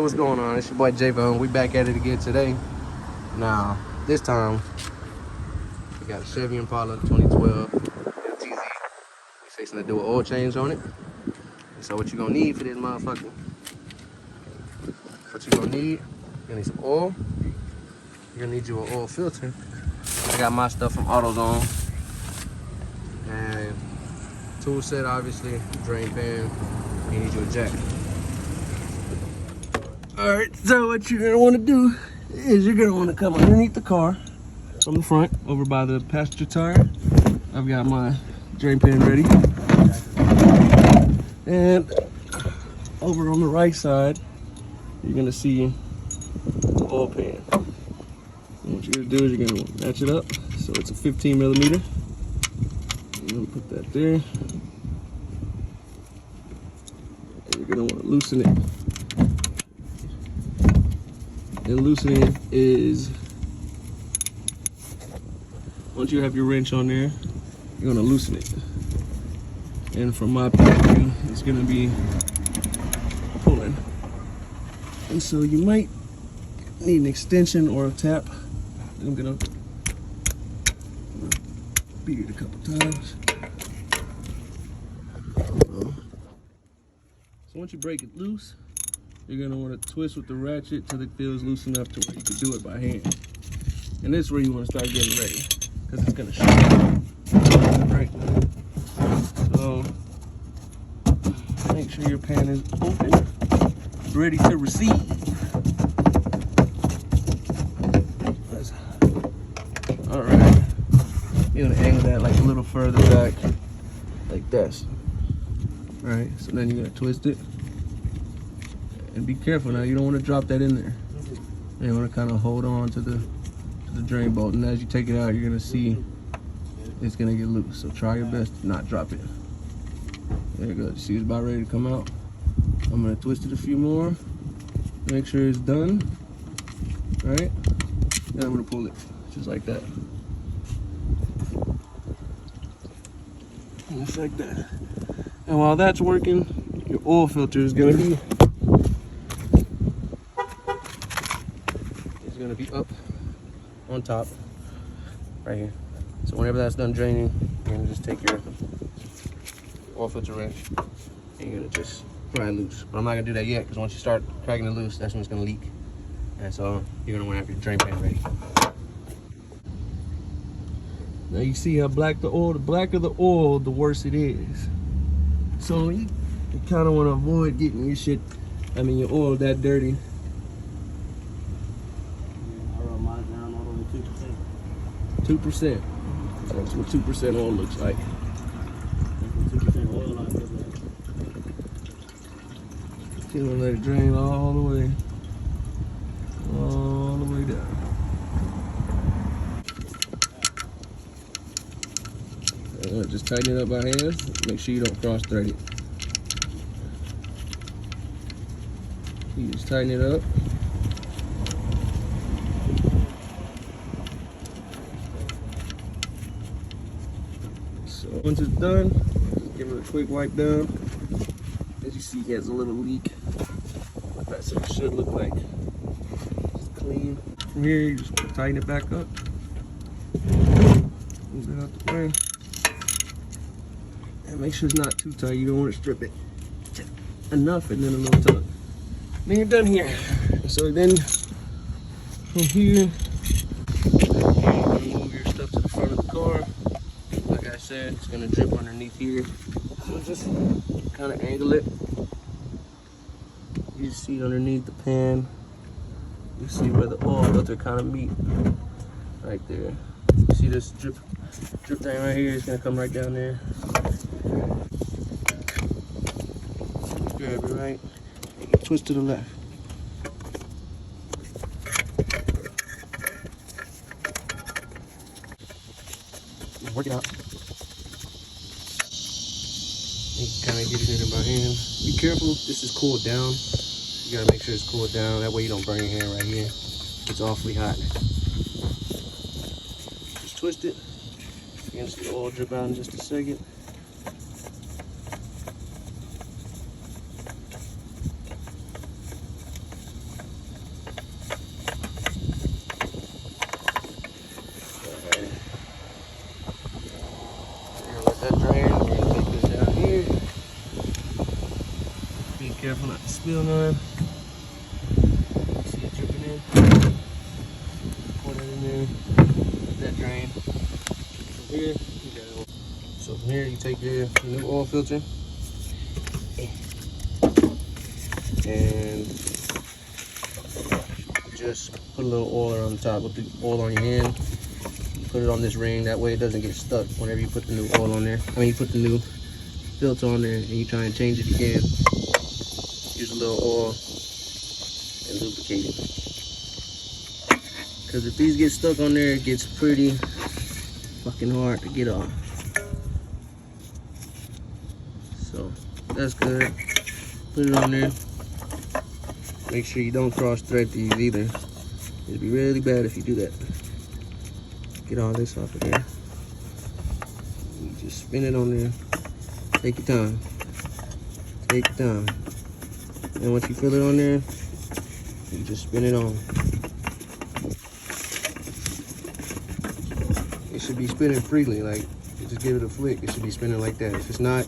what's going on? It's your boy J-Bone. We back at it again today. Now, this time, we got a Chevy Impala 2012 LTZ. We're fixing to do an oil change on it. And so what you're gonna need for this motherfucker, you're gonna need some oil. You're gonna need you an oil filter. I got my stuff from AutoZone. And tool set, obviously, drain pan. You need you a jack. Alright, so what you're gonna wanna do is you're gonna wanna come underneath the car from the front, over by the passenger tire. I've got my drain pan ready. And over on the right side, you're gonna see the oil pan. And what you're gonna do is you're gonna match it up. So it's a 15 millimeter. You're gonna put that there. And you're gonna wanna loosen it. And loosening it is, once you have your wrench on there, you're gonna loosen it. And from my point of view, it's gonna be pulling. And so you might need an extension or a tap. I'm gonna beat it a couple times. So once you break it loose, you're gonna want to twist with the ratchet till it feels loose enough to where you can do it by hand. And this is where you want to start getting ready, because it's gonna shoot. Right. So make sure your pan is open, ready to receive. All right. You're gonna angle that like a little further back, like this. All right. So then you're gonna twist it. And be careful now, you don't want to drop that in there. You want to kind of hold on to the drain bolt, and as you take it out, you're gonna see it's gonna get loose. So try your best to not drop it. There you go. You see it's about ready to come out. I'm gonna twist it a few more, make sure it's done. All right, then I'm gonna pull it just like that. Just like that. And while that's working, your oil filter is gonna be up on top right here. So whenever that's done draining, you're gonna just take your oil filter wrench and you're gonna just pry it loose. But I'm not gonna do that yet, because once you start cracking it loose, that's when it's gonna leak. And so you're gonna want to have your drain pan ready. Now you see how black the blacker the oil, the worse it is. So you kind of want to avoid getting your your oil that dirty. 2%. That's what 2% oil looks like. 2% oil on it. You're gonna let it drain all the way down. Just tighten it up by hand. Make sure you don't cross thread it. You just tighten it up. So once it's done, just give it a quick wipe down. As you see, it has a little leak. That's what it should look like. Just clean. From here, you just tighten it back up. Move it out the way. And make sure it's not too tight. You don't want to strip it just enough and then a little tug. Then you're done here. So then from here, you move your stuff to the front of the car. Like I said, it's gonna drip underneath here. So just kind of angle it. You see underneath the pan. You see where the oil filter kind of meet. Right there. You see this drip thing right here? It's gonna come right down there. Grab it right. Twist to the left. Work it out. You can kind of get it in by hand. Be careful, this is cooled down. You gotta make sure it's cooled down. That way you don't burn your hand right here. It's awfully hot. Just twist it. You're gonna see the oil drip out in just a second. that drain. We're gonna take this down here. Be careful not to spill none. See it dripping in. Pour that in there. Let that drain. From here, you got it. So from here, you take your new oil filter and just put a little oil on the top. Put the oil on your hand. Put it on this ring. That way it doesn't get stuck whenever you put the new oil on there. I mean, you put the new filter on there and you try and change it again. Use a little oil and lubricate it. Because if these get stuck on there, it gets pretty fucking hard to get off. So that's good. Put it on there. Make sure you don't cross thread these either. It'd be really bad if you do that. Get all this off of there. You just spin it on there. Take your time. Take your time. And once you fill it on there, you just spin it on. It should be spinning freely, like you just give it a flick. It should be spinning like that. If it's not,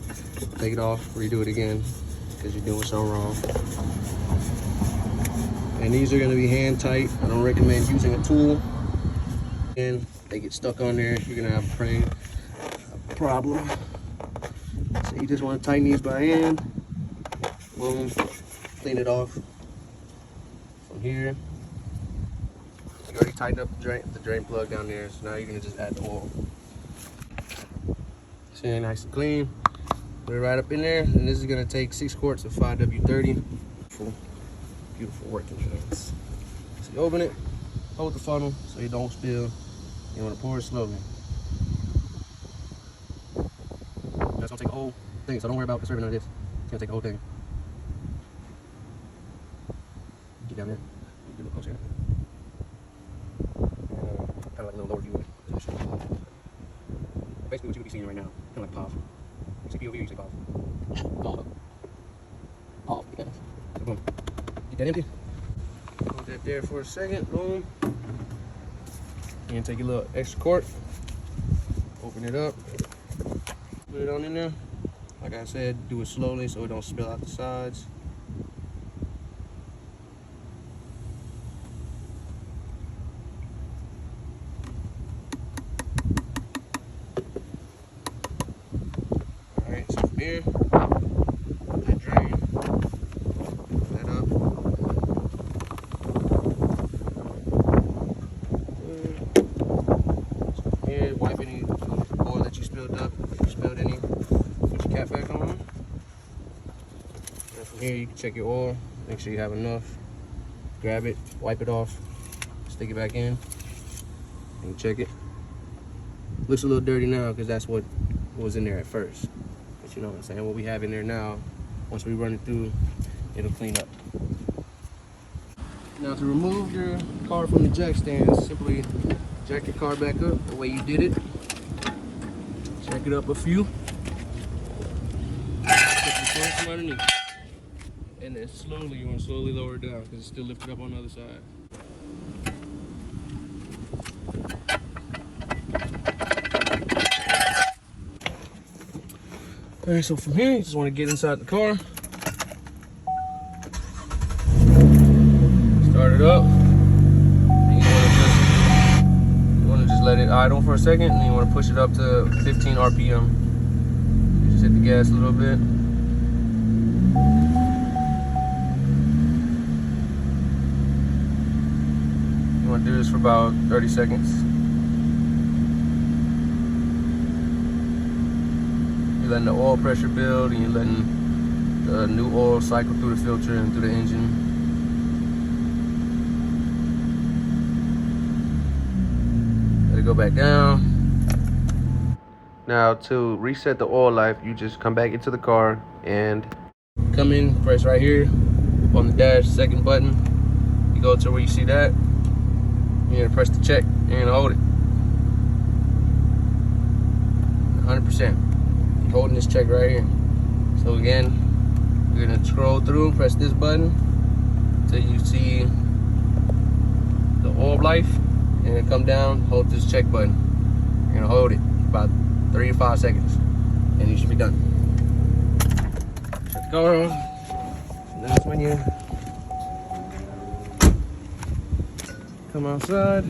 take it off, redo it again, because you're doing something wrong. And these are gonna be hand tight. I don't recommend using a tool. And they get stuck on there, you're gonna have a problem. So you just wanna tighten these by hand. Boom, clean it off from here. You already tightened up the drain plug down there, so now you're gonna just add the oil. See, nice and clean. Put it right up in there, and this is gonna take 6 quarts of 5W30. Beautiful working things. So you open it, hold the funnel so you don't spill. You want to pour it slowly. That's gonna take the whole thing, so don't worry about preserving none of this. It's gonna take the whole thing. Get down there. Get a little closer. Kind of like a little lower view. Basically, what you would be seeing right now, kind of like POV. You see POV or you say POV? POV. POV, yes. So boom. Get that empty. Hold that there for a second. Boom. And take a little extra quart. Open it up. Put it on in there. Like I said, do it slowly so it don't spill out the sides. Alright, so from here, that drain. That up. So from here, wipe any oil that you spilled up. If you spilled any, put your cap back on. And from here, you can check your oil. Make sure you have enough. Grab it, wipe it off, stick it back in, and check it. Looks a little dirty now because that's what was in there at first. But you know what I'm saying? What we have in there now, once we run it through, it'll clean up. Now to remove your car from the jack stand, simply jack your car back up the way you did it. Jack it up a few. Put the car from underneath. And then slowly, you want to slowly lower it down because it's still lifted up on the other side. Alright, so from here, you just want to get inside the car. Start it up. And you want to just let it idle for a second, and you want to push it up to 15 RPM. You just hit the gas a little bit. You want to do this for about 30 seconds. You're letting the oil pressure build, and you're letting the new oil cycle through the filter and through the engine. Let it go back down. Now to reset the oil life, you just come back into the car and come in, press right here on the dash, second button. You go to where you see that. You're gonna press the check. You're gonna hold it. 100%. You're holding this check right here. So again, you're gonna scroll through, press this button until you see the oil life. You're gonna come down, hold this check button. You're gonna hold it about 3 to 5 seconds. and you should be done. Shut the car off. That's when you come outside.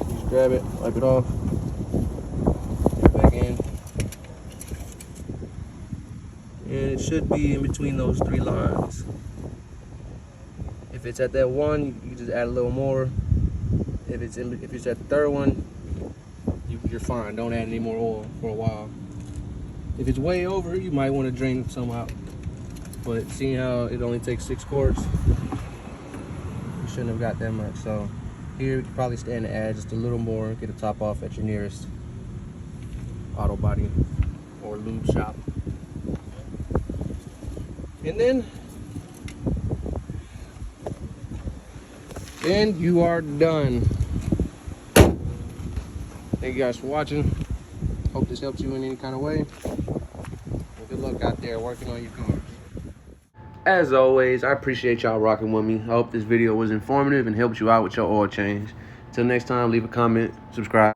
Just grab it, wipe it off, get it back in. And it should be in between those 3 lines. If it's at that one, you just add a little more. If it's at the 3rd one, you're fine. Don't add any more oil for a while. If it's way over, you might want to drain some out. But seeing how it only takes 6 quarts, you shouldn't have got that much. So here you can probably stand to add just a little more, get a top off at your nearest auto body or lube shop. And then you are done. Thank you guys for watching. Hope this helps you in any kind of way. And good luck out there working on your cars. As always, I appreciate y'all rocking with me. I hope this video was informative and helped you out with your oil change. Till next time, leave a comment, subscribe.